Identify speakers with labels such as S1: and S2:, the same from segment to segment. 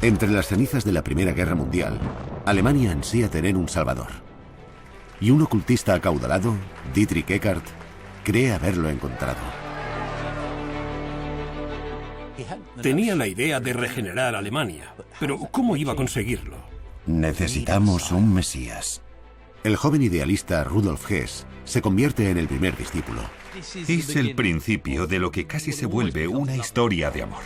S1: Entre las cenizas de la Primera Guerra Mundial, Alemania ansía tener un salvador. Y un ocultista acaudalado, Dietrich Eckart, cree haberlo encontrado.
S2: Tenía la idea de regenerar Alemania, pero ¿cómo iba a conseguirlo?
S3: Necesitamos un Mesías.
S1: El joven idealista Rudolf Hess se convierte en el primer discípulo.
S4: Es el principio de lo que casi se vuelve una historia de amor.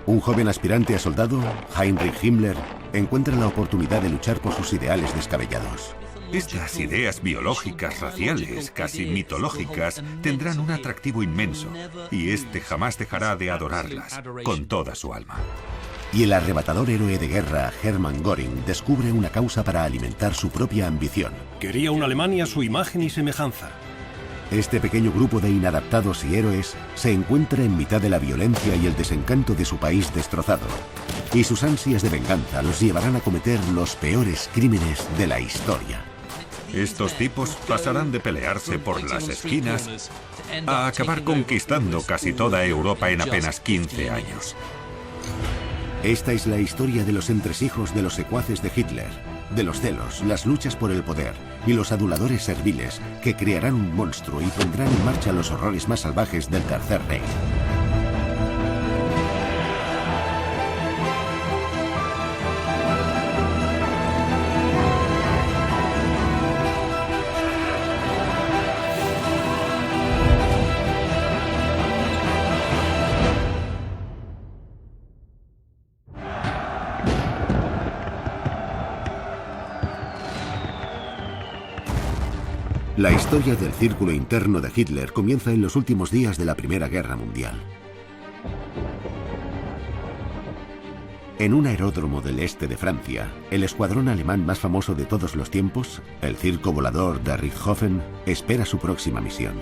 S1: Un joven aspirante a soldado, Heinrich Himmler, encuentra la oportunidad de luchar por sus ideales descabellados.
S4: Estas ideas biológicas, raciales, casi mitológicas, tendrán un atractivo inmenso, y este jamás dejará de adorarlas con toda su alma.
S1: Y el arrebatador héroe de guerra, Hermann Göring, descubre una causa para alimentar su propia ambición.
S2: Quería una Alemania a su imagen y semejanza.
S1: Este pequeño grupo de inadaptados y héroes se encuentra en mitad de la violencia y el desencanto de su país destrozado. Y sus ansias de venganza los llevarán a cometer los peores crímenes de la historia.
S4: Estos tipos pasarán de pelearse por las esquinas a acabar conquistando casi toda Europa en apenas 15 años.
S1: Esta es la historia de los entresijos de los secuaces de Hitler, de los celos, las luchas por el poder y los aduladores serviles que crearán un monstruo y pondrán en marcha los horrores más salvajes del Tercer Reich. La historia del círculo interno de Hitler comienza en los últimos días de la Primera Guerra Mundial. En un aeródromo del este de Francia, el escuadrón alemán más famoso de todos los tiempos, el circo volador de Richthofen, espera su próxima misión.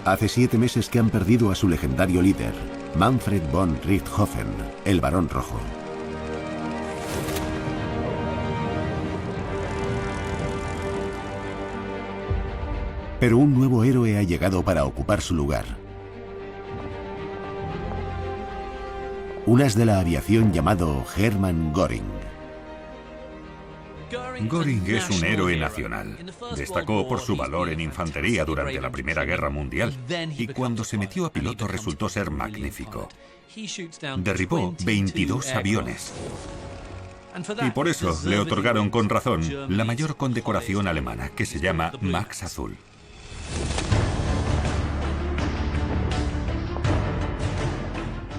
S1: Hace 7 meses que han perdido a su legendario líder, Manfred von Richthofen, el Barón Rojo. Pero un nuevo héroe ha llegado para ocupar su lugar. Un as de la aviación llamado Hermann Göring.
S4: Göring es un héroe nacional. Destacó por su valor en infantería durante la Primera Guerra Mundial y cuando se metió a piloto resultó ser magnífico. Derribó 22 aviones. Y por eso le otorgaron con razón la mayor condecoración alemana, que se llama Max Azul.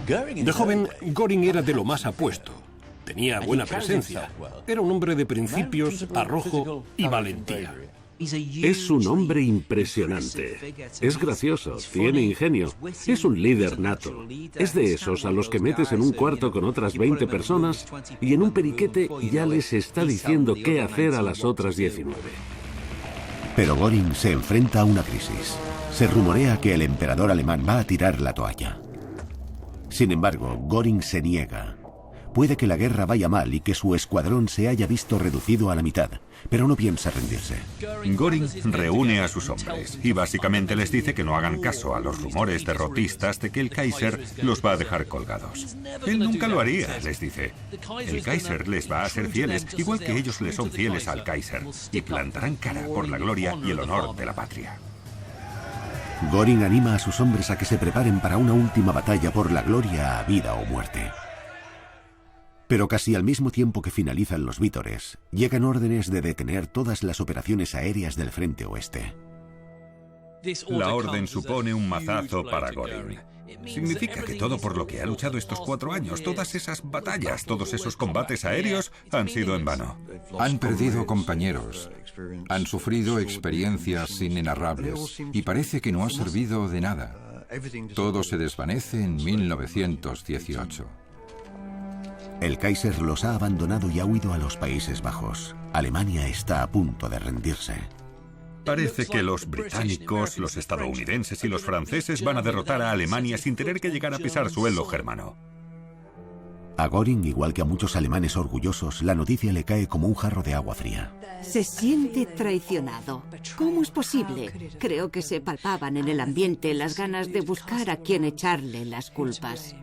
S2: De joven, Göring era de lo más apuesto. Tenía buena presencia. Era un hombre de principios, arrojo y valentía.
S5: Es un hombre impresionante. Es gracioso, tiene ingenio. Es un líder nato. Es de esos a los que metes en un cuarto con otras 20 personas y en un periquete ya les está diciendo qué hacer a las otras 19.
S1: Pero Göring se enfrenta a una crisis. Se rumorea que el emperador alemán va a tirar la toalla. Sin embargo, Göring se niega. Puede que la guerra vaya mal y que su escuadrón se haya visto reducido a la mitad, pero no piensa rendirse.
S4: Göring reúne a sus hombres y básicamente les dice que no hagan caso a los rumores derrotistas de que el Kaiser los va a dejar colgados. Él nunca lo haría, les dice. El Kaiser les va a ser fieles, igual que ellos le son fieles al Kaiser, y plantarán cara por la gloria y el honor de la patria.
S1: Göring anima a sus hombres a que se preparen para una última batalla por la gloria a vida o muerte. Pero casi al mismo tiempo que finalizan los vítores, llegan órdenes de detener todas las operaciones aéreas del frente oeste.
S4: La orden supone un mazazo para Göring. Significa que todo por lo que ha luchado estos 4 años, todas esas batallas, todos esos combates aéreos, han sido en vano.
S6: Han perdido compañeros, han sufrido experiencias inenarrables y parece que no ha servido de nada. Todo se desvanece en 1918.
S1: El Kaiser los ha abandonado y ha huido a los Países Bajos. Alemania está a punto de rendirse.
S4: Parece que los británicos, los estadounidenses y los franceses van a derrotar a Alemania sin tener que llegar a pisar suelo germano.
S1: A Göring, igual que a muchos alemanes orgullosos, la noticia le cae como un jarro de agua fría.
S7: Se siente traicionado. ¿Cómo es posible? Creo que se palpaban en el ambiente las ganas de buscar a quien echarle las culpas.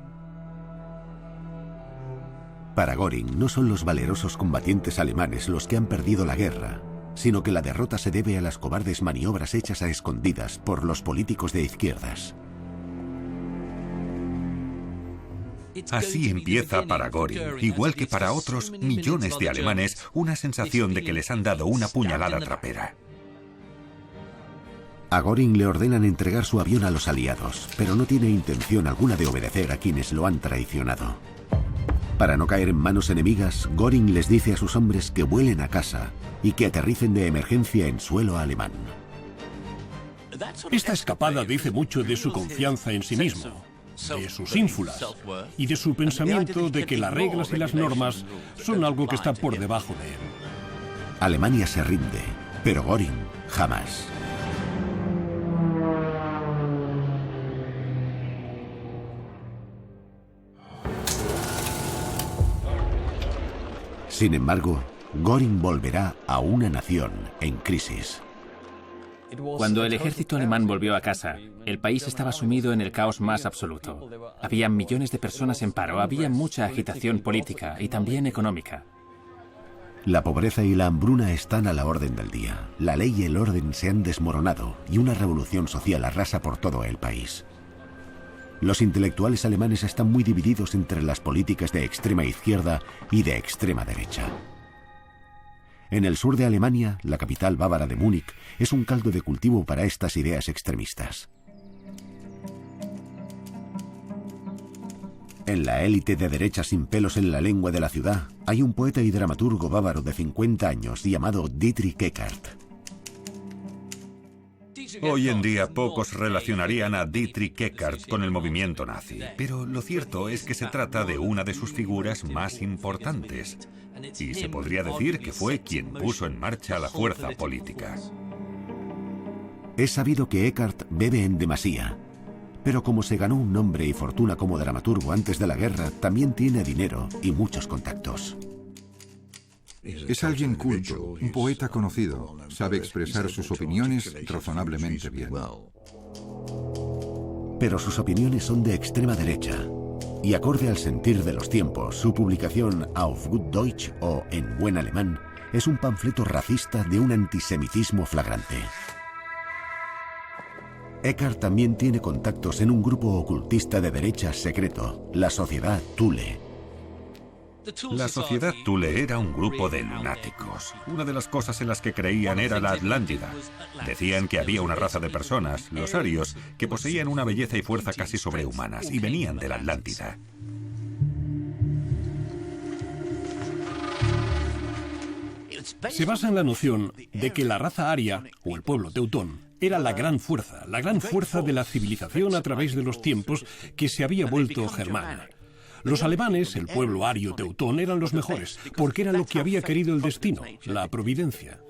S1: Para Göring, no son los valerosos combatientes alemanes los que han perdido la guerra, sino que la derrota se debe a las cobardes maniobras hechas a escondidas por los políticos de izquierdas.
S4: Así empieza para Göring, igual que para otros millones de alemanes, una sensación de que les han dado una puñalada trapera.
S1: A Göring le ordenan entregar su avión a los aliados, pero no tiene intención alguna de obedecer a quienes lo han traicionado. Para no caer en manos enemigas, Göring les dice a sus hombres que vuelen a casa y que aterricen de emergencia en suelo alemán.
S2: Esta escapada dice mucho de su confianza en sí mismo, de sus ínfulas y de su pensamiento de que las reglas y las normas son algo que está por debajo de él.
S1: Alemania se rinde, pero Göring jamás. Sin embargo, Göring volverá a una nación en crisis.
S8: Cuando el ejército alemán volvió a casa, el país estaba sumido en el caos más absoluto. Había millones de personas en paro, había mucha agitación política y también económica.
S1: La pobreza y la hambruna están a la orden del día. La ley y el orden se han desmoronado y una revolución social arrasa por todo el país. Los intelectuales alemanes están muy divididos entre las políticas de extrema izquierda y de extrema derecha. En el sur de Alemania, la capital bávara de Múnich es un caldo de cultivo para estas ideas extremistas. En la élite de derecha sin pelos en la lengua de la ciudad, hay un poeta y dramaturgo bávaro de 50 años llamado Dietrich Eckart.
S4: Hoy en día pocos relacionarían a Dietrich Eckart con el movimiento nazi, pero lo cierto es que se trata de una de sus figuras más importantes, y se podría decir que fue quien puso en marcha la fuerza política.
S1: Es sabido que Eckart bebe en demasía, pero como se ganó un nombre y fortuna como dramaturgo antes de la guerra, también tiene dinero y muchos contactos.
S6: Es alguien culto, un poeta conocido, sabe expresar sus opiniones razonablemente bien.
S1: Pero sus opiniones son de extrema derecha, y acorde al sentir de los tiempos, su publicación Auf gut Deutsch o En buen alemán es un panfleto racista de un antisemitismo flagrante. Eckart también tiene contactos en un grupo ocultista de derecha secreto, la Sociedad Thule.
S4: La Sociedad Thule era un grupo de lunáticos. Una de las cosas en las que creían era la Atlántida. Decían que había una raza de personas, los arios, que poseían una belleza y fuerza casi sobrehumanas y venían de la Atlántida.
S2: Se basa en la noción de que la raza aria, o el pueblo teutón, era la gran fuerza de la civilización a través de los tiempos que se había vuelto germana. Los alemanes, el pueblo ario teutón, eran los mejores, porque era lo que había querido el destino, la providencia.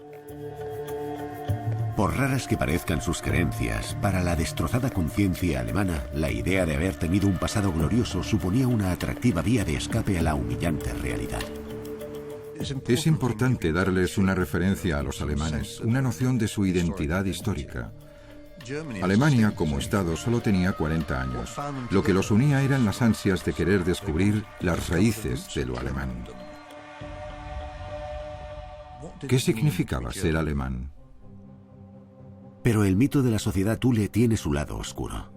S1: Por raras que parezcan sus creencias, para la destrozada conciencia alemana, la idea de haber tenido un pasado glorioso suponía una atractiva vía de escape a la humillante realidad.
S6: Es importante darles una referencia a los alemanes, una noción de su identidad histórica. Alemania, como Estado, solo tenía 40 años. Lo que los unía eran las ansias de querer descubrir las raíces de lo alemán. ¿Qué significaba ser alemán?
S1: Pero el mito de la sociedad Thule tiene su lado oscuro.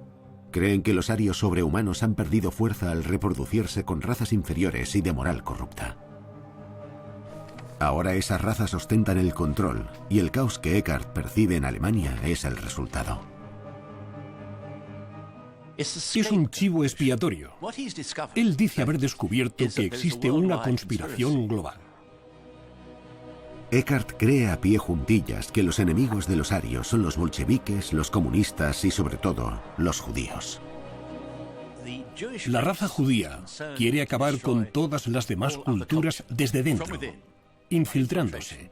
S1: Creen que los arios sobrehumanos han perdido fuerza al reproducirse con razas inferiores y de moral corrupta. Ahora esas razas ostentan el control, y el caos que Eckart percibe en Alemania es el resultado.
S2: Es un chivo expiatorio. Él dice haber descubierto que existe una conspiración global.
S1: Eckart cree a pie juntillas que los enemigos de los arios son los bolcheviques, los comunistas y sobre todo los judíos.
S2: La raza judía quiere acabar con todas las demás culturas desde dentro, infiltrándose,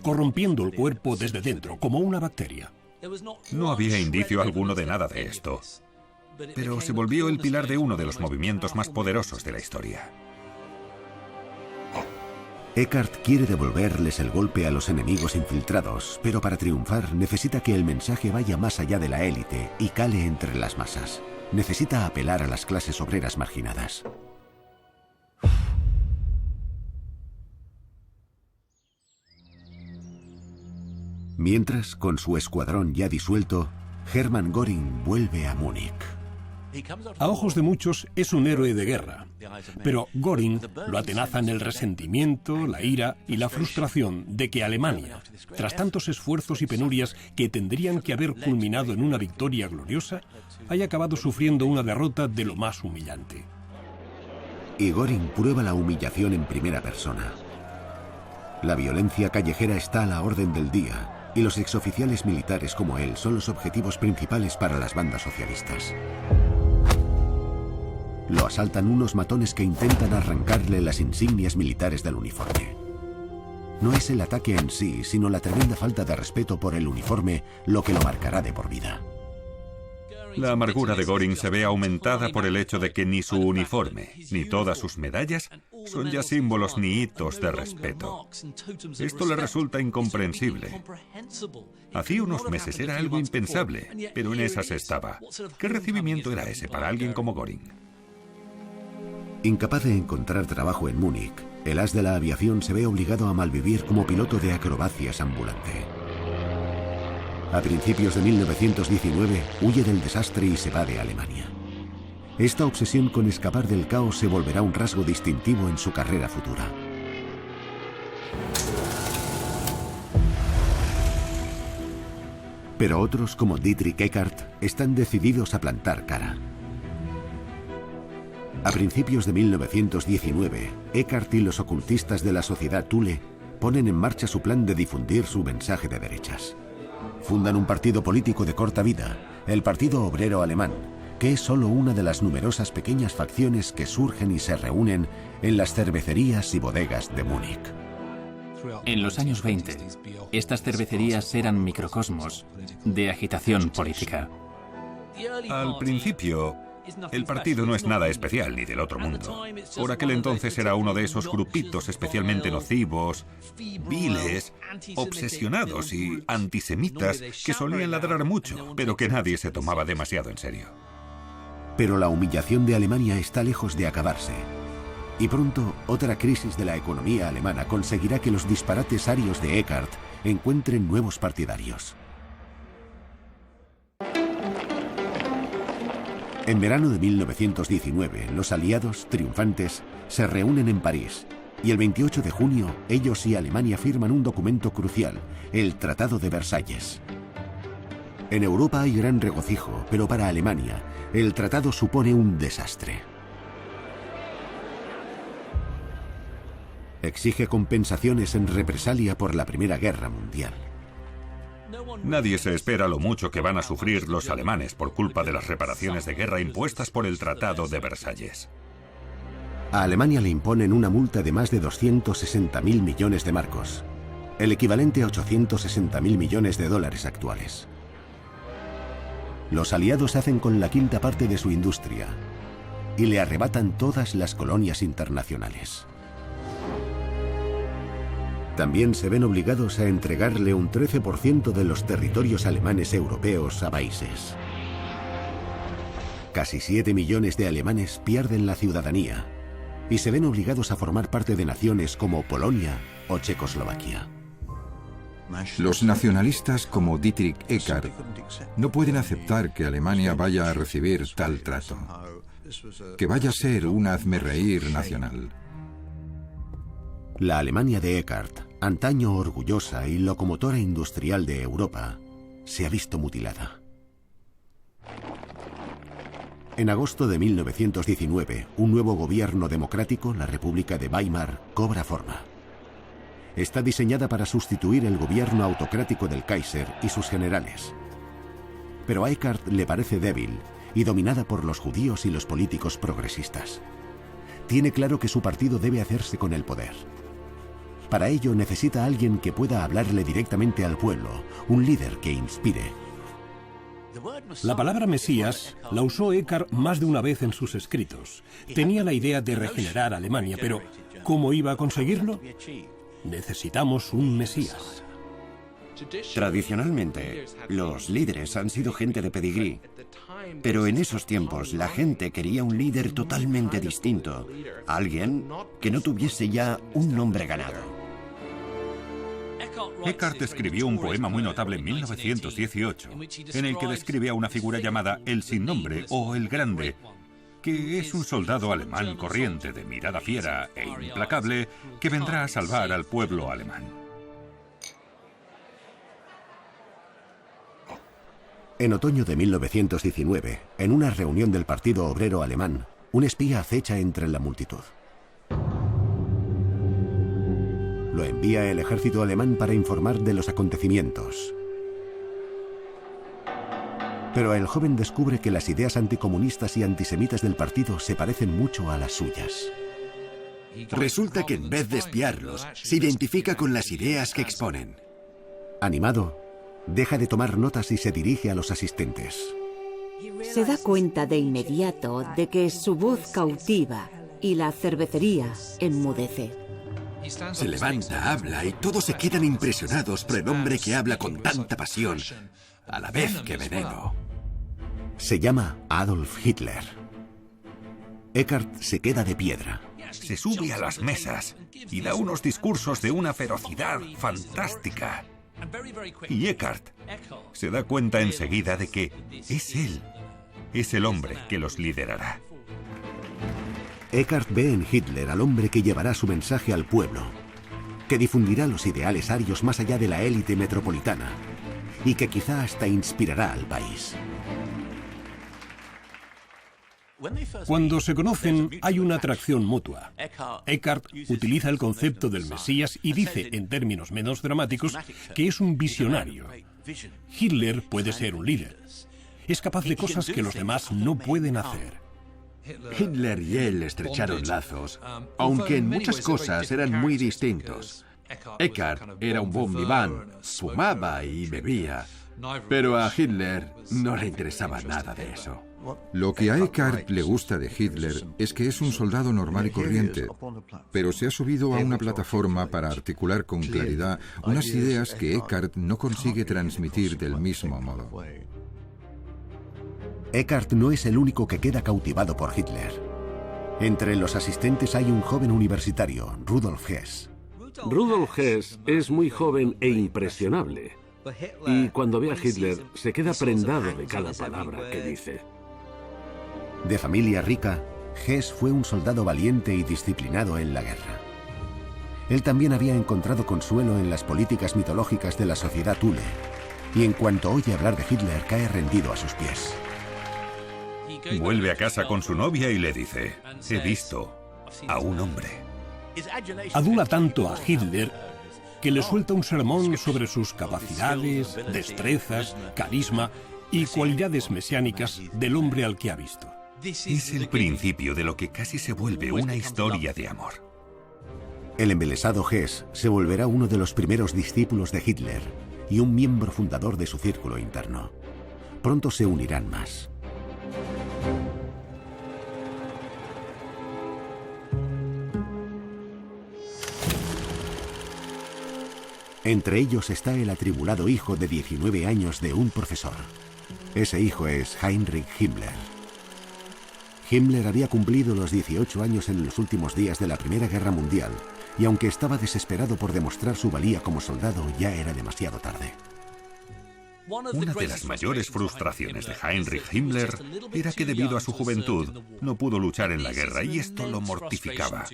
S2: corrompiendo el cuerpo desde dentro, como una bacteria.
S4: No había indicio alguno de nada de esto, pero se volvió el pilar de uno de los movimientos más poderosos de la historia.
S1: Eckart quiere devolverles el golpe a los enemigos infiltrados, pero para triunfar necesita que el mensaje vaya más allá de la élite y cale entre las masas. Necesita apelar a las clases obreras marginadas. Mientras, con su escuadrón ya disuelto, Hermann Göring vuelve a Múnich.
S2: A ojos de muchos es un héroe de guerra, pero Göring lo atenazan el resentimiento, la ira y la frustración de que Alemania, tras tantos esfuerzos y penurias que tendrían que haber culminado en una victoria gloriosa, haya acabado sufriendo una derrota de lo más humillante.
S1: Y Göring prueba la humillación en primera persona. La violencia callejera está a la orden del día, y los exoficiales militares como él son los objetivos principales para las bandas socialistas. Lo asaltan unos matones que intentan arrancarle las insignias militares del uniforme. No es el ataque en sí, sino la tremenda falta de respeto por el uniforme lo que lo marcará de por vida.
S4: La amargura de Göring se ve aumentada por el hecho de que ni su uniforme, ni todas sus medallas son ya símbolos ni hitos de respeto. Esto le resulta incomprensible. Hacía unos meses era algo impensable, pero en esas estaba. ¿Qué recibimiento era ese para alguien como Göring?
S1: Incapaz de encontrar trabajo en Múnich, el as de la aviación se ve obligado a malvivir como piloto de acrobacias ambulante. A principios de 1919 huye del desastre y se va de Alemania. Esta obsesión con escapar del caos se volverá un rasgo distintivo en su carrera futura. Pero otros, como Dietrich Eckart, están decididos a plantar cara. A principios de 1919, Eckart y los ocultistas de la Sociedad Thule ponen en marcha su plan de difundir su mensaje de derechas. Fundan un partido político de corta vida, el Partido Obrero Alemán, que es solo una de las numerosas pequeñas facciones que surgen y se reúnen en las cervecerías y bodegas de Múnich.
S8: En los años 20, estas cervecerías eran microcosmos de agitación política.
S4: Al principio, el partido no es nada especial ni del otro mundo. Por aquel entonces era uno de esos grupitos especialmente nocivos, viles, obsesionados y antisemitas que solían ladrar mucho, pero que nadie se tomaba demasiado en serio.
S1: Pero la humillación de Alemania está lejos de acabarse. Y pronto, otra crisis de la economía alemana conseguirá que los disparates arios de Eckart encuentren nuevos partidarios. En verano de 1919, los aliados, triunfantes, se reúnen en París y el 28 de junio ellos y Alemania firman un documento crucial, el Tratado de Versalles. En Europa hay gran regocijo, pero para Alemania el tratado supone un desastre. Exige compensaciones en represalia por la Primera Guerra Mundial.
S4: Nadie se espera lo mucho que van a sufrir los alemanes por culpa de las reparaciones de guerra impuestas por el Tratado de Versalles.
S1: A Alemania le imponen una multa de más de 260.000 millones de marcos, el equivalente a 860.000 millones de dólares actuales. Los aliados hacen con la quinta parte de su industria y le arrebatan todas las colonias internacionales. También se ven obligados a entregarle un 13% de los territorios alemanes europeos a países. Casi 7 millones de alemanes pierden la ciudadanía y se ven obligados a formar parte de naciones como Polonia o Checoslovaquia.
S6: Los nacionalistas como Dietrich Eckart no pueden aceptar que Alemania vaya a recibir tal trato, que vaya a ser un hazmerreír nacional.
S1: La Alemania de Eckart, antaño orgullosa y locomotora industrial de Europa, se ha visto mutilada. En agosto de 1919, un nuevo gobierno democrático, la República de Weimar, cobra forma. Está diseñada para sustituir el gobierno autocrático del Kaiser y sus generales. Pero a Eckart le parece débil y dominada por los judíos y los políticos progresistas. Tiene claro que su partido debe hacerse con el poder. Para ello necesita a alguien que pueda hablarle directamente al pueblo, un líder que inspire.
S2: La palabra Mesías la usó Eckhart más de una vez en sus escritos. Tenía la idea de regenerar Alemania, pero ¿cómo iba a conseguirlo? Necesitamos un Mesías.
S3: Tradicionalmente, los líderes han sido gente de pedigrí, pero en esos tiempos la gente quería un líder totalmente distinto, alguien que no tuviese ya un nombre ganado.
S4: Eckhart escribió un poema muy notable en 1918, en el que describe a una figura llamada el sin nombre o el grande, que es un soldado alemán corriente de mirada fiera e implacable que vendrá a salvar al pueblo alemán.
S1: En otoño de 1919, en una reunión del Partido Obrero Alemán, un espía acecha entre la multitud. Lo envía el ejército alemán para informar de los acontecimientos. Pero el joven descubre que las ideas anticomunistas y antisemitas del partido se parecen mucho a las suyas.
S9: Resulta que en vez de espiarlos, se identifica con las ideas que exponen.
S1: Animado, deja de tomar notas y se dirige a los asistentes.
S7: Se da cuenta de inmediato de que su voz cautiva y la cervecería enmudece.
S9: Se levanta, habla y todos se quedan impresionados por el hombre que habla con tanta pasión, a la vez que veneno.
S1: Se llama Adolf Hitler. Eckhart se queda de piedra.
S4: Se sube a las mesas y da unos discursos de una ferocidad fantástica. Y Eckhart se da cuenta enseguida de que es él, es el hombre que los liderará.
S1: Eckhart ve en Hitler al hombre que llevará su mensaje al pueblo, que difundirá los ideales arios más allá de la élite metropolitana y que quizá hasta inspirará al país.
S2: Cuando se conocen, hay una atracción mutua. Eckhart utiliza el concepto del Mesías y dice, en términos menos dramáticos, que es un visionario. Hitler puede ser un líder. Es capaz de cosas que los demás no pueden hacer.
S9: Hitler y él estrecharon lazos, aunque en muchas cosas eran muy distintos. Eckhart era un bon vivant, fumaba y bebía, pero a Hitler no le interesaba nada de eso.
S6: Lo que a Eckhart le gusta de Hitler es que es un soldado normal y corriente, pero se ha subido a una plataforma para articular con claridad unas ideas que Eckhart no consigue transmitir del mismo modo.
S1: Eckhart no es el único que queda cautivado por Hitler. Entre los asistentes hay un joven universitario, Rudolf Hess.
S5: Rudolf Hess es muy joven e impresionable. Y cuando ve a Hitler, se queda prendado de cada palabra que dice.
S1: De familia rica, Hess fue un soldado valiente y disciplinado en la guerra. Él también había encontrado consuelo en las políticas mitológicas de la sociedad Thule, y en cuanto oye hablar de Hitler, cae rendido a sus pies.
S4: Vuelve a casa con su novia y le dice: he visto a un hombre.
S2: Adula tanto a Hitler que le suelta un sermón sobre sus capacidades, destrezas, carisma y cualidades mesiánicas del hombre al que ha visto.
S4: Es el principio de lo que casi se vuelve una historia de amor.
S1: El embelesado Hess se volverá uno de los primeros discípulos de Hitler y un miembro fundador de su círculo interno. Pronto se unirán más. Entre ellos está el atribulado hijo de 19 años de un profesor. Ese hijo es Heinrich Himmler. Himmler había cumplido los 18 años en los últimos días de la Primera Guerra Mundial, y aunque estaba desesperado por demostrar su valía como soldado, ya era demasiado tarde.
S4: Una de las mayores frustraciones de Heinrich Himmler era que debido a su juventud no pudo luchar en la guerra y esto lo mortificaba.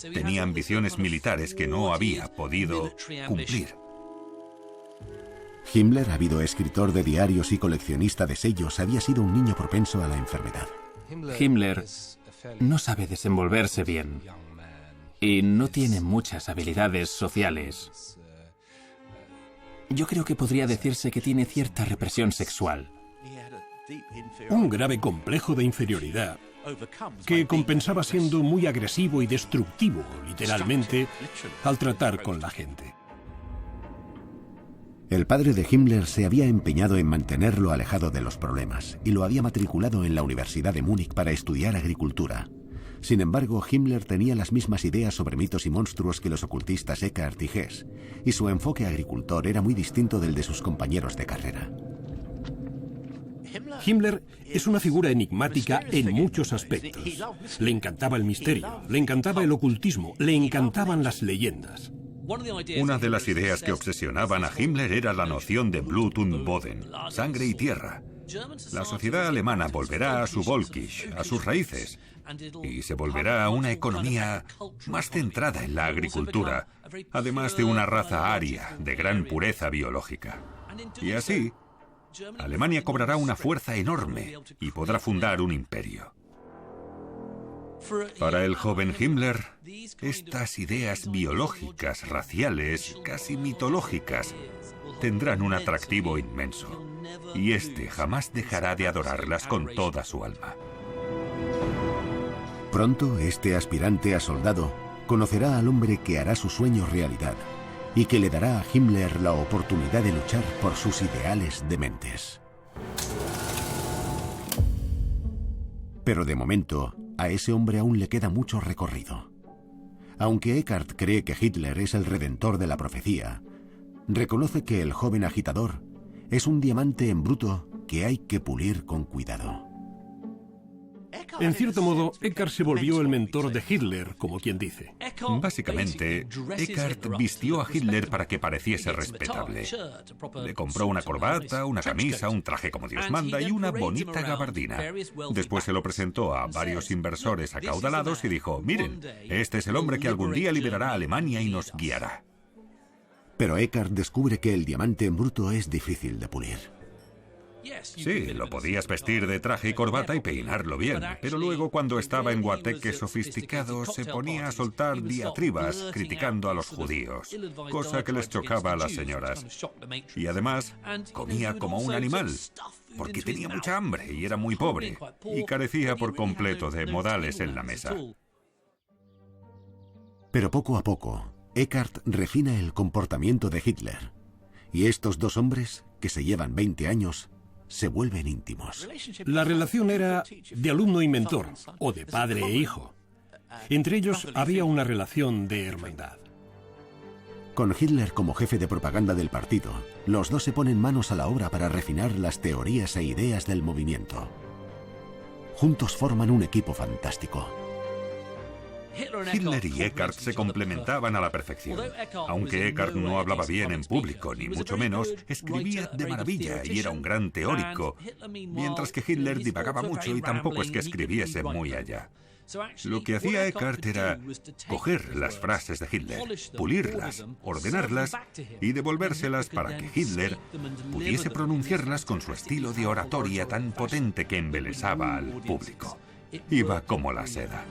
S4: Tenía ambiciones militares que no había podido cumplir.
S1: Himmler, habido escritor de diarios y coleccionista de sellos, había sido un niño propenso a la enfermedad.
S8: Himmler no sabe desenvolverse bien y no tiene muchas habilidades sociales. Yo creo que podría decirse que tiene cierta represión sexual.
S2: Un grave complejo de inferioridad que compensaba siendo muy agresivo y destructivo, literalmente, al tratar con la gente.
S1: El padre de Himmler se había empeñado en mantenerlo alejado de los problemas y lo había matriculado en la Universidad de Múnich para estudiar agricultura. Sin embargo, Himmler tenía las mismas ideas sobre mitos y monstruos que los ocultistas Eckart y Hess, y su enfoque agricultor era muy distinto del de sus compañeros de carrera.
S2: Himmler es una figura enigmática en muchos aspectos. Le encantaba el misterio, le encantaba el ocultismo, le encantaban las leyendas.
S4: Una de las ideas que obsesionaban a Himmler era la noción de Blut und Boden, sangre y tierra. La sociedad alemana volverá a su Völkisch, a sus raíces, y se volverá a una economía más centrada en la agricultura, además de una raza aria de gran pureza biológica. Y así, Alemania cobrará una fuerza enorme y podrá fundar un imperio. Para el joven Himmler, estas ideas biológicas, raciales, casi mitológicas, tendrán un atractivo inmenso, y este jamás dejará de adorarlas con toda su alma.
S1: Pronto, este aspirante a soldado conocerá al hombre que hará su sueño realidad y que le dará a Himmler la oportunidad de luchar por sus ideales dementes. Pero de momento, a ese hombre aún le queda mucho recorrido. Aunque Eckart cree que Hitler es el redentor de la profecía, reconoce que el joven agitador es un diamante en bruto que hay que pulir con cuidado.
S2: En cierto modo, Eckart se volvió el mentor de Hitler, como quien dice.
S4: Básicamente, Eckart vistió a Hitler para que pareciese respetable. Le compró una corbata, una camisa, un traje como Dios manda y una bonita gabardina. Después se lo presentó a varios inversores acaudalados y dijo: miren, este es el hombre que algún día liberará a Alemania y nos guiará.
S1: Pero Eckart descubre que el diamante en bruto es difícil de pulir.
S4: Sí, lo podías vestir de traje y corbata y peinarlo bien, pero luego cuando estaba en guateques sofisticados se ponía a soltar diatribas criticando a los judíos, cosa que les chocaba a las señoras. Y además, comía como un animal, porque tenía mucha hambre y era muy pobre, y carecía por completo de modales en la mesa.
S1: Pero poco a poco, Eckart refina el comportamiento de Hitler, y estos dos hombres, que se llevan 20 años, se vuelven íntimos.
S2: La relación era de alumno y mentor, o de padre e hijo. Entre ellos había una relación de hermandad.
S1: Con Hitler como jefe de propaganda del partido, los dos se ponen manos a la obra para refinar las teorías e ideas del movimiento. Juntos forman un equipo fantástico.
S4: Hitler y Eckart se complementaban a la perfección. Aunque Eckart no hablaba bien en público, ni mucho menos, escribía de maravilla y era un gran teórico, mientras que Hitler divagaba mucho y tampoco es que escribiese muy allá. Lo que hacía Eckart era coger las frases de Hitler, pulirlas, ordenarlas y devolvérselas para que Hitler pudiese pronunciarlas con su estilo de oratoria tan potente que embelesaba al público. Iba como la seda.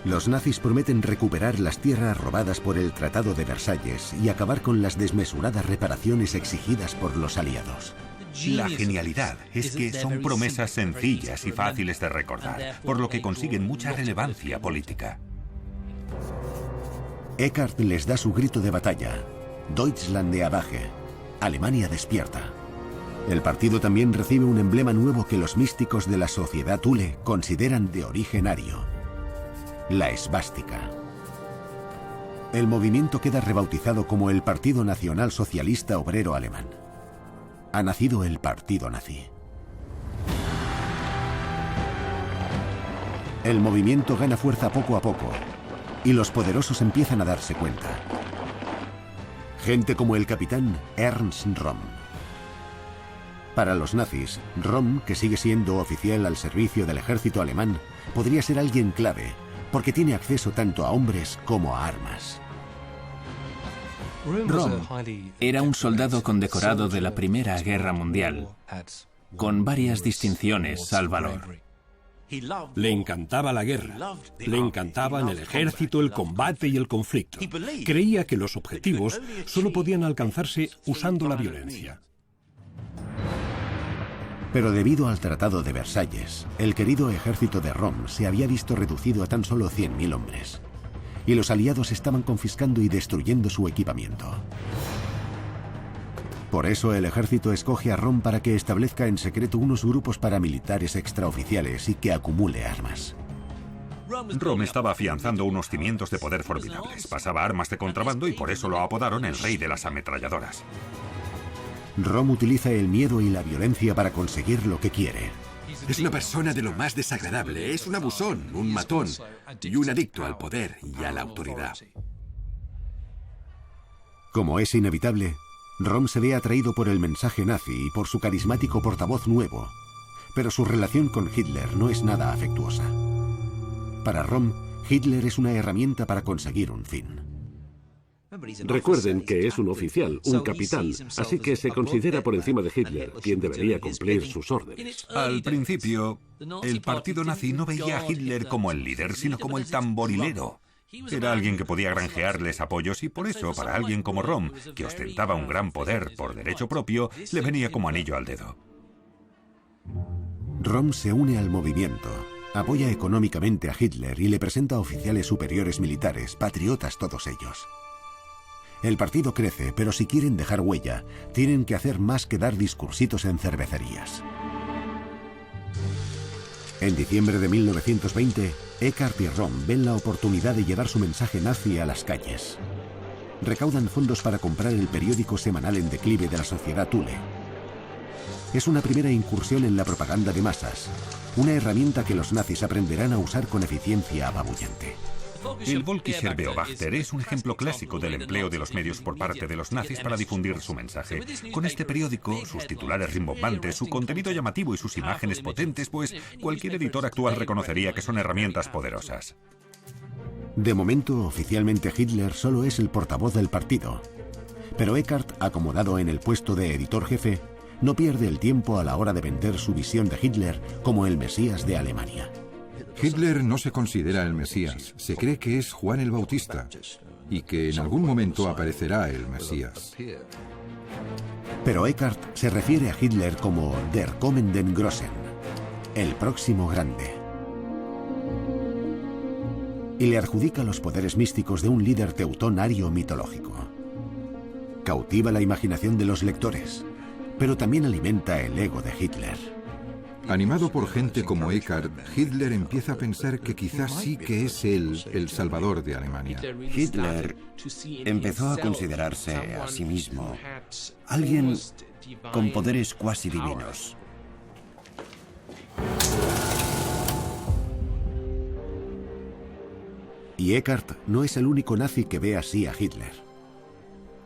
S1: Los nazis prometen recuperar las tierras robadas por el Tratado de Versalles y acabar con las desmesuradas reparaciones exigidas por los aliados.
S4: La genialidad es que son promesas sencillas y fáciles de recordar, por lo que consiguen mucha relevancia política.
S1: Eckart les da su grito de batalla: Deutschland erwache, Alemania despierta. El partido también recibe un emblema nuevo que los místicos de la sociedad Thule consideran de origen ario: la esvástica. El movimiento queda rebautizado como el Partido Nacional Socialista Obrero Alemán. Ha nacido el partido nazi. El movimiento gana fuerza poco a poco y los poderosos empiezan a darse cuenta. Gente como el capitán Ernst Röhm. Para los nazis, Röhm, que sigue siendo oficial al servicio del ejército alemán, podría ser alguien clave, porque tiene acceso tanto a hombres como a armas.
S8: Röhm era un soldado condecorado de la Primera Guerra Mundial, con varias distinciones al valor.
S2: Le encantaba la guerra, le encantaban el ejército, el combate y el conflicto. Creía que los objetivos solo podían alcanzarse usando la violencia.
S1: Pero debido al Tratado de Versalles, el querido ejército de Röhm se había visto reducido a tan solo 100.000 hombres, y los aliados estaban confiscando y destruyendo su equipamiento. Por eso el ejército escoge a Röhm para que establezca en secreto unos grupos paramilitares extraoficiales y que acumule armas.
S4: Röhm estaba afianzando unos cimientos de poder formidables. Pasaba armas de contrabando y por eso lo apodaron el rey de las ametralladoras.
S1: Röhm utiliza el miedo y la violencia para conseguir lo que quiere.
S9: Es una persona de lo más desagradable. Es un abusón, un matón y un adicto al poder y a la autoridad.
S1: Como es inevitable, Röhm se ve atraído por el mensaje nazi y por su carismático portavoz nuevo, pero su relación con Hitler no es nada afectuosa. Para Röhm, Hitler es una herramienta para conseguir un fin.
S5: Recuerden que es un oficial, un capitán, así que se considera por encima de Hitler, quien debería cumplir sus órdenes.
S4: Al principio, el partido nazi no veía a Hitler como el líder, sino como el tamborilero. Era alguien que podía granjearles apoyos y por eso, para alguien como Röhm, que ostentaba un gran poder por derecho propio, le venía como anillo al dedo.
S1: Röhm se une al movimiento, apoya económicamente a Hitler y le presenta a oficiales superiores militares, patriotas todos ellos. El partido crece, pero si quieren dejar huella, tienen que hacer más que dar discursitos en cervecerías. En diciembre de 1920, Eckart y Röhm ven la oportunidad de llevar su mensaje nazi a las calles. Recaudan fondos para comprar el periódico semanal en declive de la sociedad Thule. Es una primera incursión en la propaganda de masas, una herramienta que los nazis aprenderán a usar con eficiencia apabullante.
S4: El Völkischer Beobachter es un ejemplo clásico del empleo de los medios por parte de los nazis para difundir su mensaje. Con este periódico, sus titulares rimbombantes, su contenido llamativo y sus imágenes potentes, pues cualquier editor actual reconocería que son herramientas poderosas.
S1: De momento, oficialmente Hitler solo es el portavoz del partido, pero Eckart, acomodado en el puesto de editor jefe, no pierde el tiempo a la hora de vender su visión de Hitler como el Mesías de Alemania.
S6: Hitler no se considera el Mesías, se cree que es Juan el Bautista y que en algún momento aparecerá el Mesías.
S1: Pero Eckart se refiere a Hitler como Der kommenden Großen, el próximo grande. Y le adjudica los poderes místicos de un líder teutón ario mitológico. Cautiva la imaginación de los lectores, pero también alimenta el ego de Hitler.
S6: Animado por gente como Eckart, Hitler empieza a pensar que quizás sí que es él el salvador de Alemania.
S3: Hitler empezó a considerarse a sí mismo alguien con poderes cuasi divinos.
S1: Y Eckart no es el único nazi que ve así a Hitler.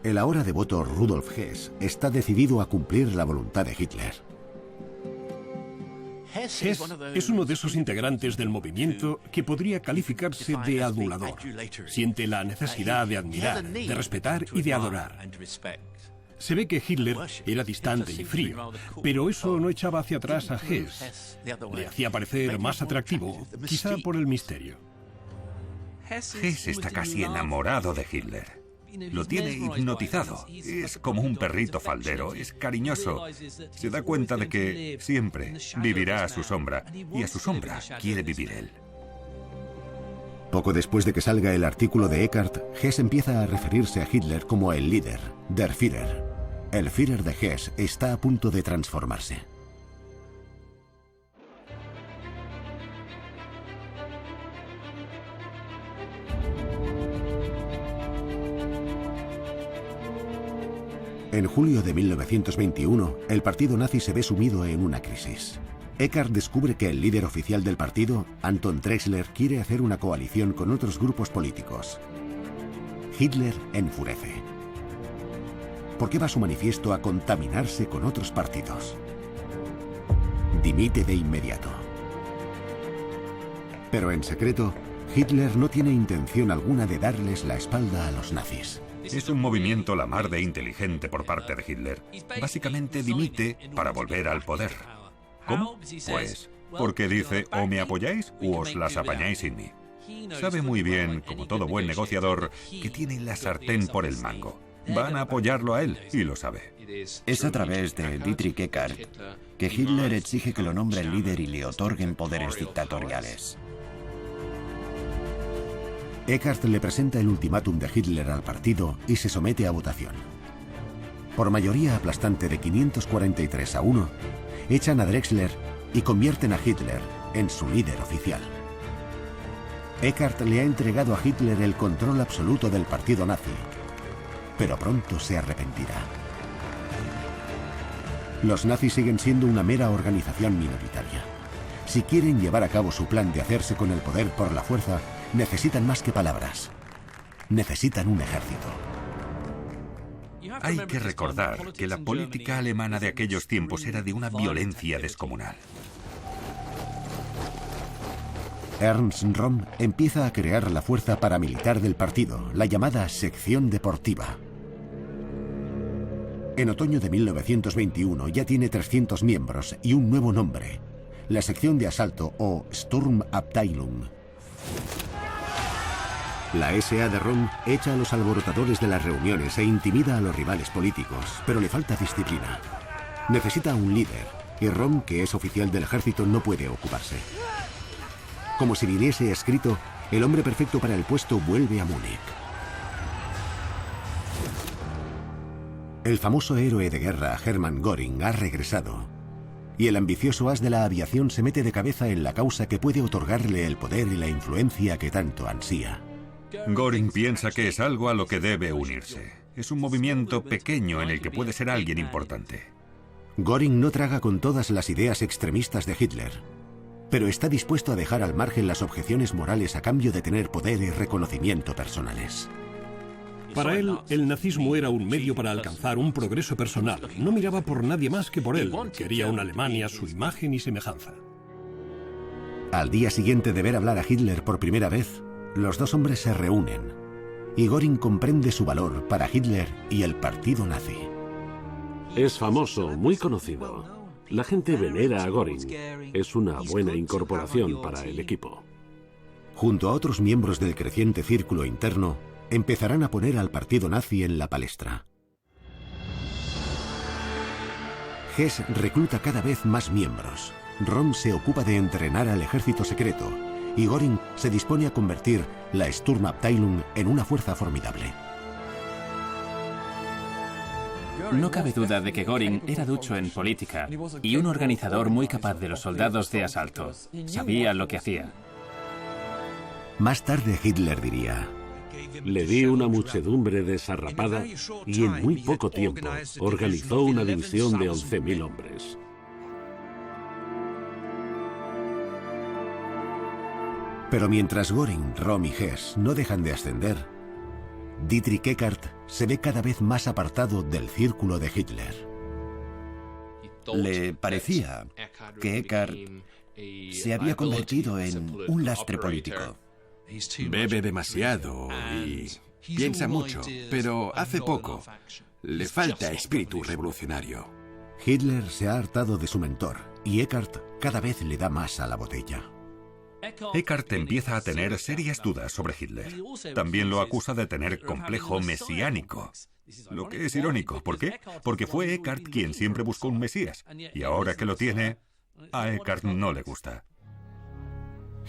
S1: El ahora devoto Rudolf Hess está decidido a cumplir la voluntad de Hitler.
S2: Hess es uno de esos integrantes del movimiento que podría calificarse de adulador. Siente la necesidad de admirar, de respetar y de adorar. Se ve que Hitler era distante y frío, pero eso no echaba hacia atrás a Hess. Le hacía parecer más atractivo, quizá por el misterio.
S4: Hess está casi enamorado de Hitler. Lo tiene hipnotizado. Es como un perrito faldero, es cariñoso. Se da cuenta de que siempre vivirá a su sombra, y a su sombra quiere vivir él.
S1: Poco después de que salga el artículo de Eckart, Hess empieza a referirse a Hitler como el líder, der Führer. El Führer de Hess está a punto de transformarse. En julio de 1921, el partido nazi se ve sumido en una crisis. Eckart descubre que el líder oficial del partido, Anton Drexler, quiere hacer una coalición con otros grupos políticos. Hitler enfurece. Porque va su manifiesto a contaminarse con otros partidos. Dimite de inmediato. Pero en secreto, Hitler no tiene intención alguna de darles la espalda a los nazis.
S4: Es un movimiento la mar de inteligente por parte de Hitler. Básicamente dimite para volver al poder. ¿Cómo? Pues porque dice, o me apoyáis o os las apañáis sin mí. Sabe muy bien, como todo buen negociador, que tiene la sartén por el mango. Van a apoyarlo a él, y lo sabe.
S3: Es a través de Dietrich Eckart que Hitler exige que lo nombren líder y le otorguen poderes dictatoriales.
S1: Eckart le presenta el ultimátum de Hitler al partido y se somete a votación. Por mayoría aplastante de 543-1, echan a Drexler y convierten a Hitler en su líder oficial. Eckart le ha entregado a Hitler el control absoluto del partido nazi, pero pronto se arrepentirá. Los nazis siguen siendo una mera organización minoritaria. Si quieren llevar a cabo su plan de hacerse con el poder por la fuerza, necesitan más que palabras. Necesitan un ejército.
S4: Hay que recordar que la política alemana de aquellos tiempos era de una violencia descomunal.
S1: Ernst Röhm empieza a crear la fuerza paramilitar del partido, la llamada sección deportiva. En otoño de 1921 ya tiene 300 miembros y un nuevo nombre, la sección de asalto o Sturmabteilung. La SA de Röhm echa a los alborotadores de las reuniones e intimida a los rivales políticos, pero le falta disciplina. Necesita un líder, y Röhm, que es oficial del ejército, no puede ocuparse. Como si viniese escrito, el hombre perfecto para el puesto vuelve a Múnich. El famoso héroe de guerra Hermann Göring ha regresado, y el ambicioso as de la aviación se mete de cabeza en la causa que puede otorgarle el poder y la influencia que tanto ansía.
S4: Göring piensa que es algo a lo que debe unirse. Es un movimiento pequeño en el que puede ser alguien importante.
S1: Göring no traga con todas las ideas extremistas de Hitler, pero está dispuesto a dejar al margen las objeciones morales a cambio de tener poder y reconocimiento personales.
S2: Para él, el nazismo era un medio para alcanzar un progreso personal. No miraba por nadie más que por él. Quería una Alemania a su imagen y semejanza.
S1: Al día siguiente de ver hablar a Hitler por primera vez, los dos hombres se reúnen, y Göring comprende su valor para Hitler y el partido nazi.
S5: Es famoso, muy conocido. La gente venera a Göring. Es una buena incorporación para el equipo.
S1: Junto a otros miembros del creciente círculo interno, empezarán a poner al partido nazi en la palestra. Hess recluta cada vez más miembros. Röhm se ocupa de entrenar al ejército secreto, y Göring se dispone a convertir la Sturmabteilung en una fuerza formidable.
S8: No cabe duda de que Göring era ducho en política y un organizador muy capaz de los soldados de asalto. Sabía lo que hacía.
S1: Más tarde Hitler diría:
S5: le di una muchedumbre desarrapada y en muy poco tiempo organizó una división de 11.000 hombres.
S1: Pero mientras Göring, Röhm y Hess no dejan de ascender, Dietrich Eckart se ve cada vez más apartado del círculo de Hitler.
S3: Le parecía que Eckart se había convertido en un lastre político.
S9: Bebe demasiado y piensa mucho, pero hace poco. Le falta espíritu revolucionario.
S1: Hitler se ha hartado de su mentor y Eckart cada vez le da más a la botella.
S4: Eckart empieza a tener serias dudas sobre Hitler. También lo acusa de tener complejo mesiánico. Lo que es irónico. ¿Por qué? Porque fue Eckart quien siempre buscó un mesías. Y ahora que lo tiene, a Eckart no le gusta.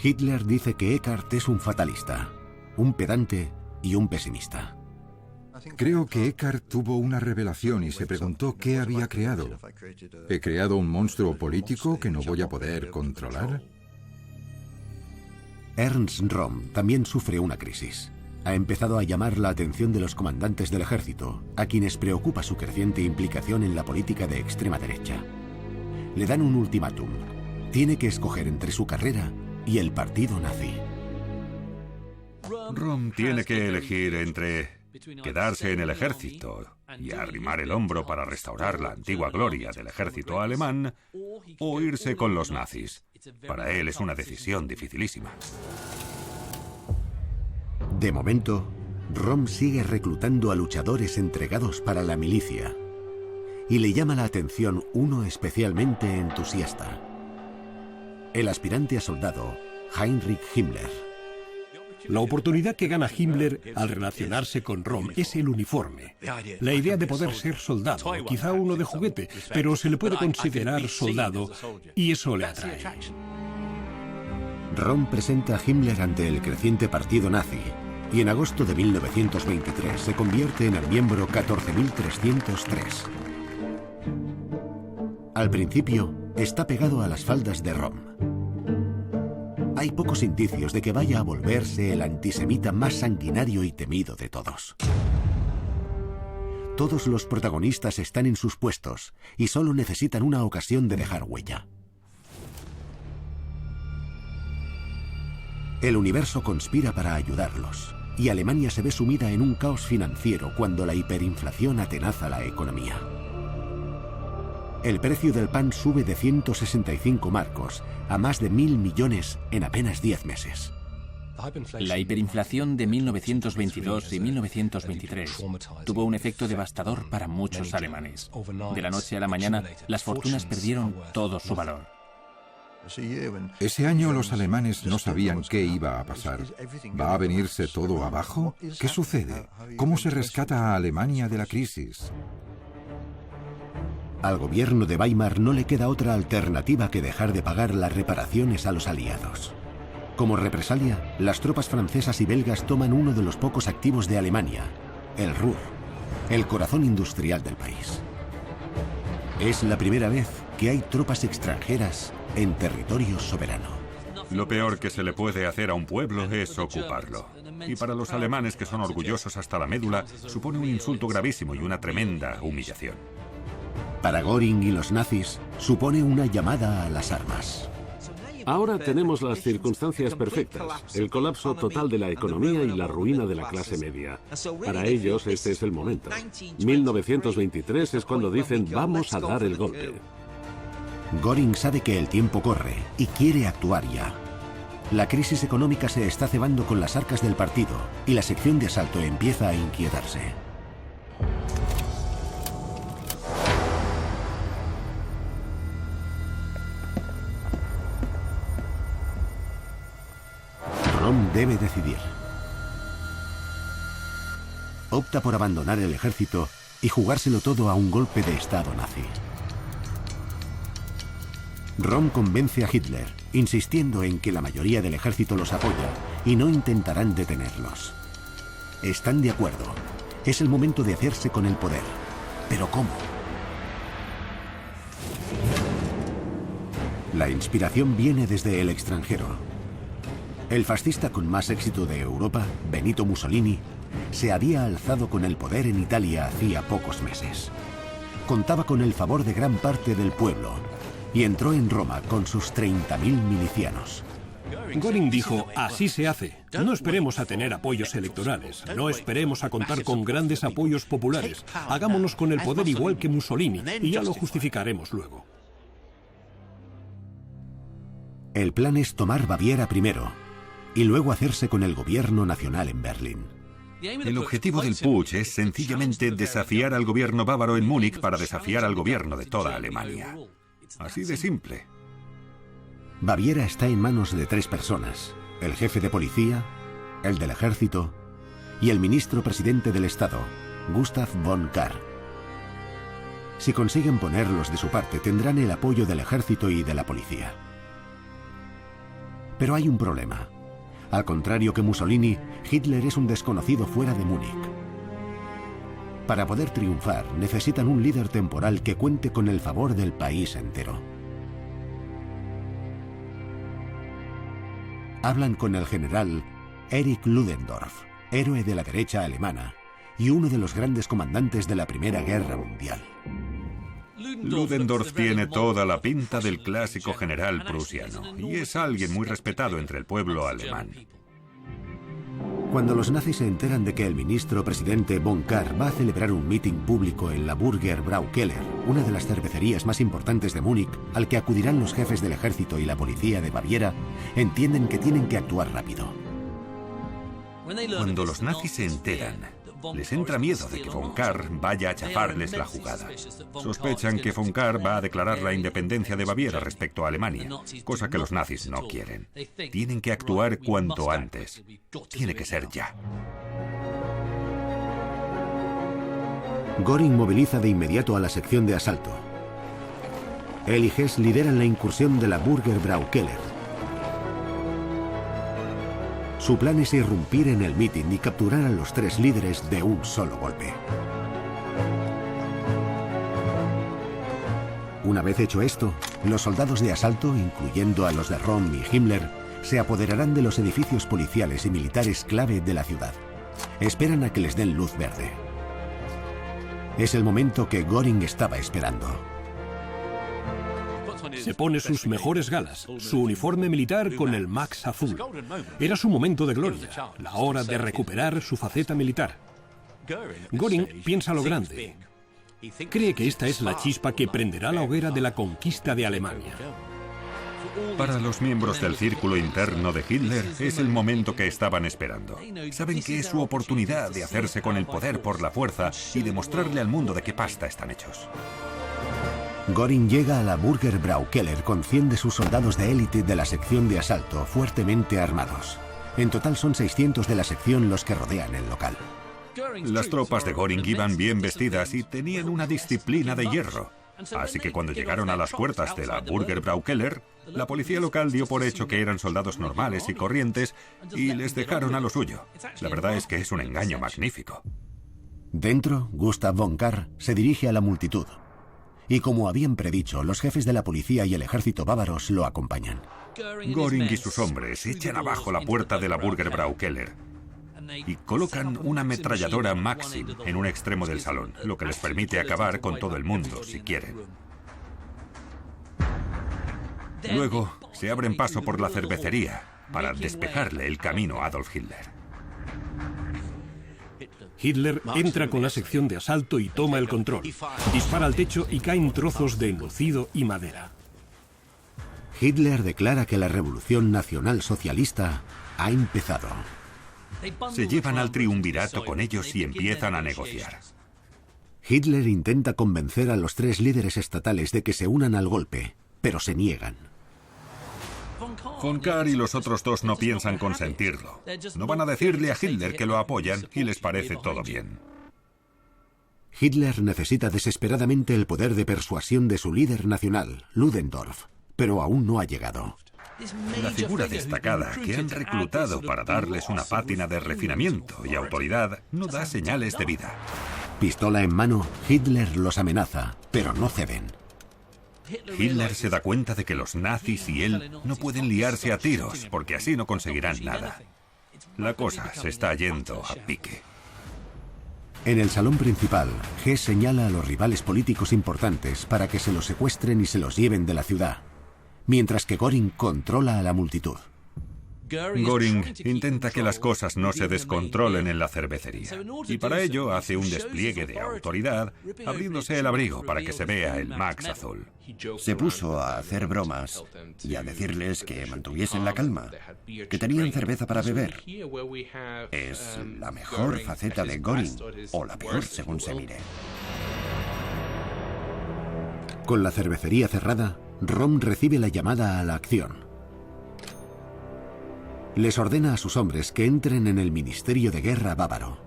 S1: Hitler dice que Eckart es un fatalista, un pedante y un pesimista.
S6: Creo que Eckart tuvo una revelación y se preguntó qué había creado. ¿He creado un monstruo político que no voy a poder controlar?
S1: Ernst Röhm también sufre una crisis. Ha empezado a llamar la atención de los comandantes del ejército, a quienes preocupa su creciente implicación en la política de extrema derecha. Le dan un ultimátum. Tiene que escoger entre su carrera y el partido nazi.
S4: Röhm tiene que elegir entre quedarse en el ejército y arrimar el hombro para restaurar la antigua gloria del ejército alemán o irse con los nazis. Para él es una decisión dificilísima.
S1: De momento, Röhm sigue reclutando a luchadores entregados para la milicia y le llama la atención uno especialmente entusiasta: el aspirante a soldado Heinrich Himmler.
S2: La oportunidad que gana Himmler al relacionarse con Röhm es el uniforme. La idea de poder ser soldado, quizá uno de juguete, pero se le puede considerar soldado y eso le atrae.
S1: Röhm presenta a Himmler ante el creciente partido nazi y en agosto de 1923 se convierte en el miembro 14.303. Al principio, está pegado a las faldas de Rom. Hay pocos indicios de que vaya a volverse el antisemita más sanguinario y temido de todos. Todos los protagonistas están en sus puestos y solo necesitan una ocasión de dejar huella. El universo conspira para ayudarlos, y Alemania se ve sumida en un caos financiero cuando la hiperinflación atenaza la economía. El precio del pan sube de 165 marcos a más de 1.000 millones en apenas 10 meses.
S8: La hiperinflación de 1922 y 1923 tuvo un efecto devastador para muchos alemanes. De la noche a la mañana, las fortunas perdieron todo su valor.
S6: Ese año los alemanes no sabían qué iba a pasar. ¿Va a venirse todo abajo? ¿Qué sucede? ¿Cómo se rescata a Alemania de la crisis?
S1: Al gobierno de Weimar no le queda otra alternativa que dejar de pagar las reparaciones a los aliados. Como represalia, las tropas francesas y belgas toman uno de los pocos activos de Alemania, el Ruhr, el corazón industrial del país. Es la primera vez que hay tropas extranjeras en territorio soberano.
S4: Lo peor que se le puede hacer a un pueblo es ocuparlo. Y para los alemanes, que son orgullosos hasta la médula, supone un insulto gravísimo y una tremenda humillación.
S1: Para Göring y los nazis, supone una llamada a las armas.
S5: Ahora tenemos las circunstancias perfectas, el colapso total de la economía y la ruina de la clase media. Para ellos este es el momento. 1923 es cuando dicen vamos a dar el golpe.
S1: Göring sabe que el tiempo corre y quiere actuar ya. La crisis económica se está cebando con las arcas del partido y la sección de asalto empieza a inquietarse. Rom debe decidir. Opta por abandonar el ejército y jugárselo todo a un golpe de estado nazi. Rom convence a Hitler, insistiendo en que la mayoría del ejército los apoya y no intentarán detenerlos. Están de acuerdo. Es el momento de hacerse con el poder. ¿Pero cómo? La inspiración viene desde el extranjero. El fascista con más éxito de Europa, Benito Mussolini, se había alzado con el poder en Italia hacía pocos meses. Contaba con el favor de gran parte del pueblo y entró en Roma con sus 30.000 milicianos.
S2: Göring dijo, así se hace. No esperemos a tener apoyos electorales. No esperemos a contar con grandes apoyos populares. Hagámonos con el poder igual que Mussolini y ya lo justificaremos luego.
S1: El plan es tomar Baviera primero y luego hacerse con el gobierno nacional en Berlín.
S4: El objetivo del putsch es sencillamente desafiar al gobierno bávaro en Múnich para desafiar al gobierno de toda Alemania. Así de simple.
S1: Baviera está en manos de 3 personas: el jefe de policía, el del ejército y el ministro presidente del Estado, Gustav von Kahr. Si consiguen ponerlos de su parte, tendrán el apoyo del ejército y de la policía. Pero hay un problema. Al contrario que Mussolini, Hitler es un desconocido fuera de Múnich. Para poder triunfar, necesitan un líder temporal que cuente con el favor del país entero. Hablan con el general Erich Ludendorff, héroe de la derecha alemana y uno de los grandes comandantes de la Primera Guerra Mundial.
S4: Ludendorff tiene toda la pinta del clásico general prusiano y es alguien muy respetado entre el pueblo alemán.
S1: Cuando los nazis se enteran de que el ministro presidente von Kahr va a celebrar un mitin público en la Burger Braukeller, una de las cervecerías más importantes de Múnich, al que acudirán los jefes del ejército y la policía de Baviera, entienden que tienen que actuar rápido.
S4: Cuando los nazis se enteran, les entra miedo de que von Kahr vaya a chafarles la jugada. Sospechan que von Kahr va a declarar la independencia de Baviera respecto a Alemania, cosa que los nazis no quieren. Tienen que actuar cuanto antes. Tiene que ser ya.
S1: Göring moviliza de inmediato a la sección de asalto. Él y Hess lideran la incursión de la Burger Braukeller. Su plan es irrumpir en el mitin y capturar a los 3 líderes de un solo golpe. Una vez hecho esto, los soldados de asalto, incluyendo a los de Röhm y Himmler, se apoderarán de los edificios policiales y militares clave de la ciudad. Esperan a que les den luz verde. Es el momento que Göring estaba esperando.
S2: Se pone sus mejores galas, su uniforme militar con el Max azul. Era su momento de gloria, la hora de recuperar su faceta militar. Göring piensa a lo grande. Cree que esta es la chispa que prenderá la hoguera de la conquista de Alemania.
S4: Para los miembros del círculo interno de Hitler es el momento que estaban esperando. Saben que es su oportunidad de hacerse con el poder por la fuerza y demostrarle al mundo de qué pasta están hechos.
S1: Göring llega a la Burgerbraukeller con 100 de sus soldados de élite de la sección de asalto fuertemente armados. En total son 600 de la sección los que rodean el local.
S4: Las tropas de Göring iban bien vestidas y tenían una disciplina de hierro. Así que cuando llegaron a las puertas de la Burgerbraukeller, la policía local dio por hecho que eran soldados normales y corrientes y les dejaron a lo suyo. La verdad es que es un engaño magnífico.
S1: Dentro, Gustav von Kahr se dirige a la multitud. Y como habían predicho, los jefes de la policía y el ejército bávaros lo acompañan.
S4: Göring y sus hombres echan abajo la puerta de la Burgerbraukeller y colocan una ametralladora Maxim en un extremo del salón, lo que les permite acabar con todo el mundo si quieren. Luego se abren paso por la cervecería para despejarle el camino a Adolf Hitler.
S2: Hitler entra con la sección de asalto y toma el control. Dispara al techo y caen trozos de enlucido y madera.
S1: Hitler declara que la revolución nacional socialista ha empezado.
S4: Se llevan al triunvirato con ellos y empiezan a negociar.
S1: Hitler intenta convencer a los 3 líderes estatales de que se unan al golpe, pero se niegan.
S4: Von Kahr y los otros 2 no piensan consentirlo. No van a decirle a Hitler que lo apoyan y les parece todo bien.
S1: Hitler necesita desesperadamente el poder de persuasión de su líder nacional, Ludendorff, pero aún no ha llegado.
S4: La figura destacada que han reclutado para darles una pátina de refinamiento y autoridad no da señales de vida.
S1: Pistola en mano, Hitler los amenaza, pero no ceden.
S4: Hitler se da cuenta de que los nazis y él no pueden liarse a tiros, porque así no conseguirán nada. La cosa se está yendo a pique.
S1: En el salón principal, Hess señala a los rivales políticos importantes para que se los secuestren y se los lleven de la ciudad, mientras que Göring controla a la multitud.
S4: Göring intenta que las cosas no se descontrolen en la cervecería, y para ello hace un despliegue de autoridad, abriéndose el abrigo para que se vea el Max azul.
S3: Se puso a hacer bromas y a decirles que mantuviesen la calma, que tenían cerveza para beber. Es la mejor faceta de Göring, o la peor según se mire.
S1: Con la cervecería cerrada, Röhm recibe la llamada a la acción. Les ordena a sus hombres que entren en el Ministerio de Guerra bávaro.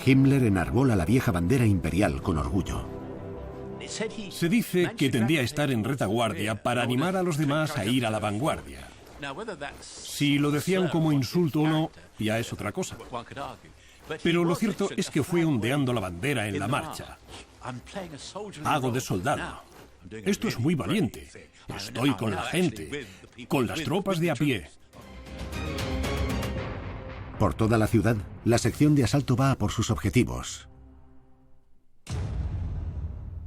S1: Himmler enarbola la vieja bandera imperial con orgullo.
S2: Se dice que tendía a estar en retaguardia para animar a los demás a ir a la vanguardia. Si lo decían como insulto o no, ya es otra cosa. Pero lo cierto es que fue ondeando la bandera en la marcha. Hago de soldado. Esto es muy valiente. Estoy con la gente, con las tropas de a pie.
S1: Por toda la ciudad, la sección de asalto va a por sus objetivos.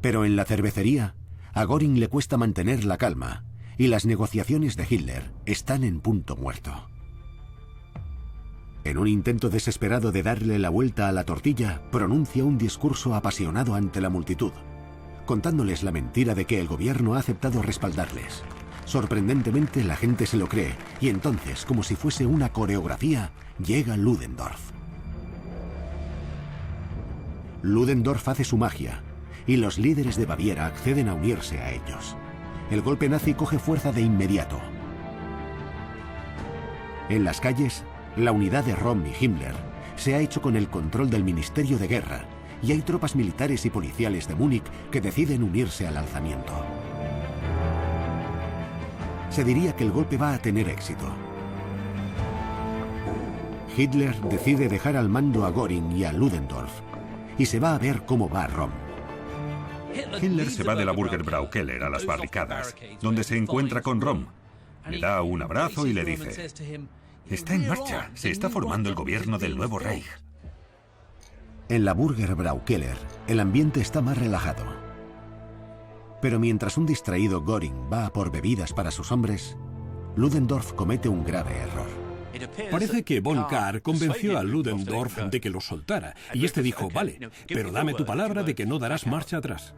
S1: Pero en la cervecería, a Göring le cuesta mantener la calma, y las negociaciones de Hitler están en punto muerto. En un intento desesperado de darle la vuelta a la tortilla, pronuncia un discurso apasionado ante la multitud, contándoles la mentira de que el gobierno ha aceptado respaldarles. Sorprendentemente, la gente se lo cree, y entonces, como si fuese una coreografía, llega Ludendorff. Ludendorff hace su magia, y los líderes de Baviera acceden a unirse a ellos. El golpe nazi coge fuerza de inmediato. En las calles, la unidad de Röhm y Himmler se ha hecho con el control del Ministerio de Guerra, y hay tropas militares y policiales de Múnich que deciden unirse al alzamiento. Se diría que el golpe va a tener éxito. Hitler decide dejar al mando a Göring y a Ludendorff y se va a ver cómo va Röhm.
S4: Hitler se va de la Burger Braukeller a las barricadas, donde se encuentra con Röhm. Le da un abrazo y le dice: está en marcha, se está formando el gobierno del nuevo Reich.
S1: En la Burger Braukeller, el ambiente está más relajado. Pero mientras un distraído Göring va a por bebidas para sus hombres, Ludendorff comete un grave error.
S2: Parece que von Kahr convenció a Ludendorff de que lo soltara, y este dijo: vale, pero dame tu palabra de que no darás marcha atrás.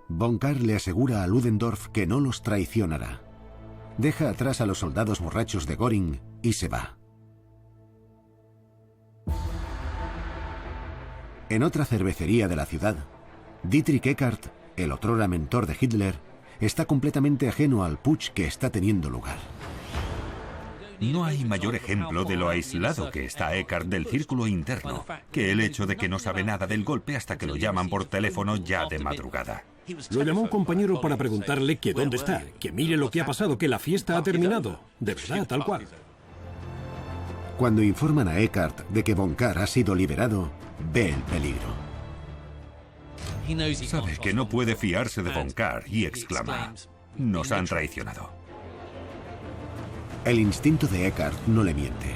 S1: Von Kahr le asegura a Ludendorff que no los traicionará. Deja atrás a los soldados borrachos de Göring y se va. En otra cervecería de la ciudad, Dietrich Eckart, el otrora mentor de Hitler, está completamente ajeno al putsch que está teniendo lugar.
S4: No hay mayor ejemplo de lo aislado que está Eckart del círculo interno que el hecho de que no sabe nada del golpe hasta que lo llaman por teléfono ya de madrugada.
S2: Lo llamó un compañero para preguntarle que dónde está, que mire lo que ha pasado, que la fiesta ha terminado. De verdad, tal cual.
S1: Cuando informan a Eckart de que von Kahr ha sido liberado, ve el peligro.
S4: Sabe que no puede fiarse de von Kahr y exclama: nos han traicionado.
S1: El instinto de Eckart no le miente.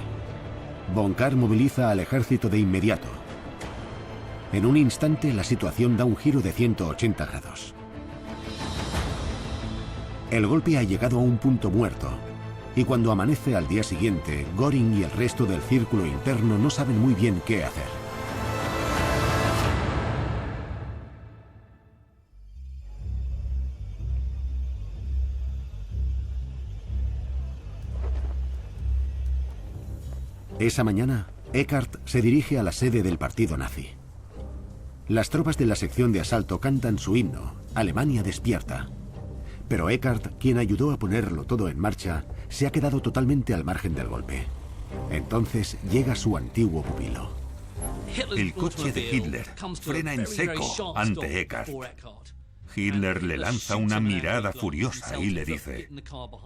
S1: Von Kahr moviliza al ejército de inmediato. En un instante, la situación da un giro de 180 grados. El golpe ha llegado a un punto muerto, y cuando amanece al día siguiente, Göring y el resto del círculo interno no saben muy bien qué hacer. Esa mañana, Eckart se dirige a la sede del partido nazi. Las tropas de la sección de asalto cantan su himno, Alemania despierta. Pero Eckart, quien ayudó a ponerlo todo en marcha, se ha quedado totalmente al margen del golpe. Entonces llega su antiguo pupilo.
S4: El coche de Hitler frena en seco ante Eckart. Hitler le lanza una mirada furiosa y le dice: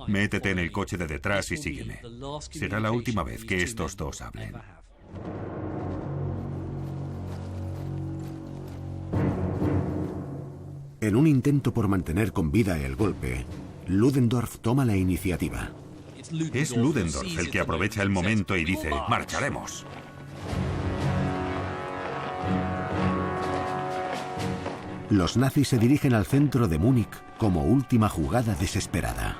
S4: métete en el coche de detrás y sígueme. Será la última vez que estos dos hablen.
S1: En un intento por mantener con vida el golpe, Ludendorff toma la iniciativa.
S4: Es Ludendorff el que aprovecha el momento y dice: marcharemos.
S1: Los nazis se dirigen al centro de Múnich como última jugada desesperada.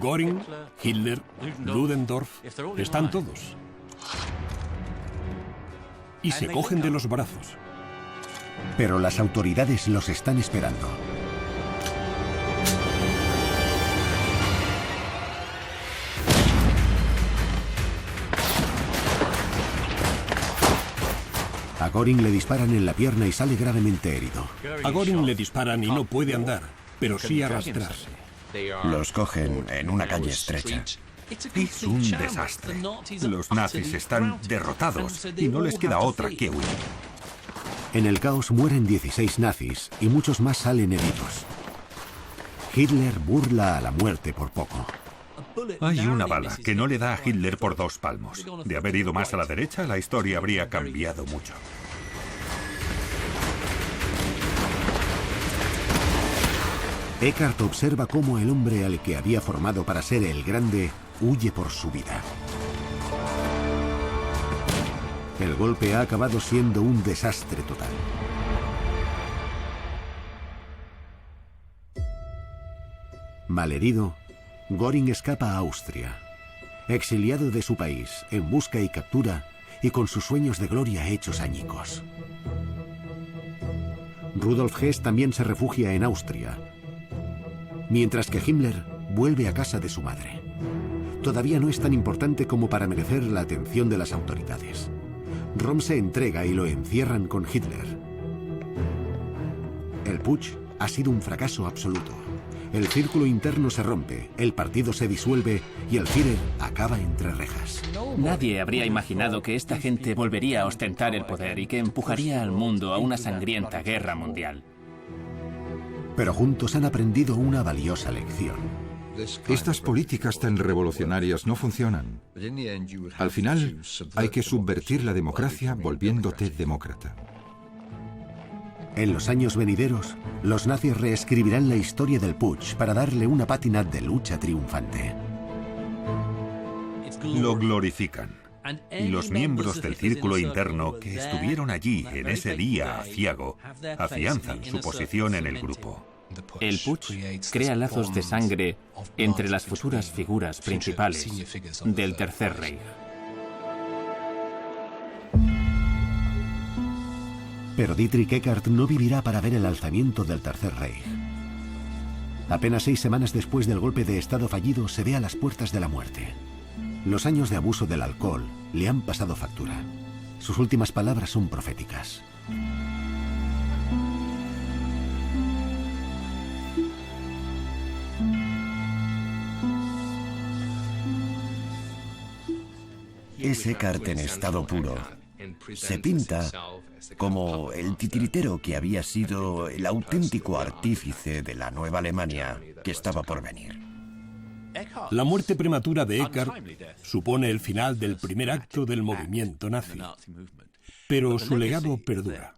S2: Göring, Hitler, Ludendorff, están todos. Y se cogen de los brazos.
S1: Pero las autoridades los están esperando. A Göring le disparan en la pierna y sale gravemente herido.
S2: A Göring le disparan y no puede andar, pero sí arrastrarse.
S3: Los cogen en una calle estrecha.
S4: Es un desastre. Los nazis están derrotados y no les queda otra que huir.
S1: En el caos mueren 16 nazis y muchos más salen heridos. Hitler burla a la muerte por poco.
S4: Hay una bala que no le da a Hitler por 2 palmos. De haber ido más a la derecha, la historia habría cambiado mucho.
S1: Eckart observa cómo el hombre al que había formado para ser el grande huye por su vida. El golpe ha acabado siendo un desastre total. Malherido, Göring escapa a Austria, exiliado de su país, en busca y captura, y con sus sueños de gloria hechos añicos. Rudolf Hess también se refugia en Austria, mientras que Himmler vuelve a casa de su madre. Todavía no es tan importante como para merecer la atención de las autoridades. Röhm se entrega y lo encierran con Hitler. El putsch ha sido un fracaso absoluto. El círculo interno se rompe, el partido se disuelve y el Führer acaba entre rejas.
S8: Nadie habría imaginado que esta gente volvería a ostentar el poder y que empujaría al mundo a una sangrienta guerra mundial.
S1: Pero juntos han aprendido una valiosa lección.
S6: Estas políticas tan revolucionarias no funcionan. Al final, hay que subvertir la democracia volviéndote demócrata.
S1: En los años venideros, los nazis reescribirán la historia del putsch para darle una pátina de lucha triunfante.
S4: Lo glorifican. Y los miembros del círculo interno que estuvieron allí en ese día aciago afianzan su posición en el grupo.
S8: El putsch crea lazos de sangre entre las futuras figuras principales del Tercer Reich.
S1: Pero Dietrich Eckart no vivirá para ver el alzamiento del Tercer Reich. Apenas 6 semanas después del golpe de Estado fallido, se ve a las puertas de la muerte. Los años de abuso del alcohol le han pasado factura. Sus últimas palabras son proféticas.
S3: Es Eckart en estado puro. Se pinta como el titiritero que había sido el auténtico artífice de la nueva Alemania que estaba por venir.
S2: La muerte prematura de Eckart supone el final del primer acto del movimiento nazi, pero su legado perdura.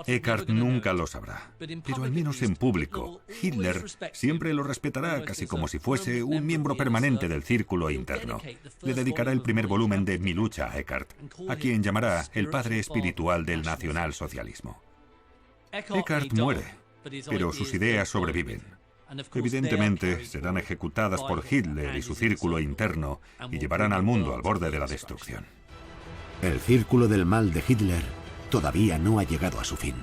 S4: Eckart nunca lo sabrá, pero al menos en público, Hitler siempre lo respetará casi como si fuese un miembro permanente del círculo interno. Le dedicará el primer volumen de Mi lucha a Eckart, a quien llamará el padre espiritual del nacionalsocialismo. Eckart muere, pero sus ideas sobreviven. Evidentemente, serán ejecutadas por Hitler y su círculo interno y llevarán al mundo al borde de la destrucción.
S1: El círculo del mal de Hitler todavía no ha llegado a su fin.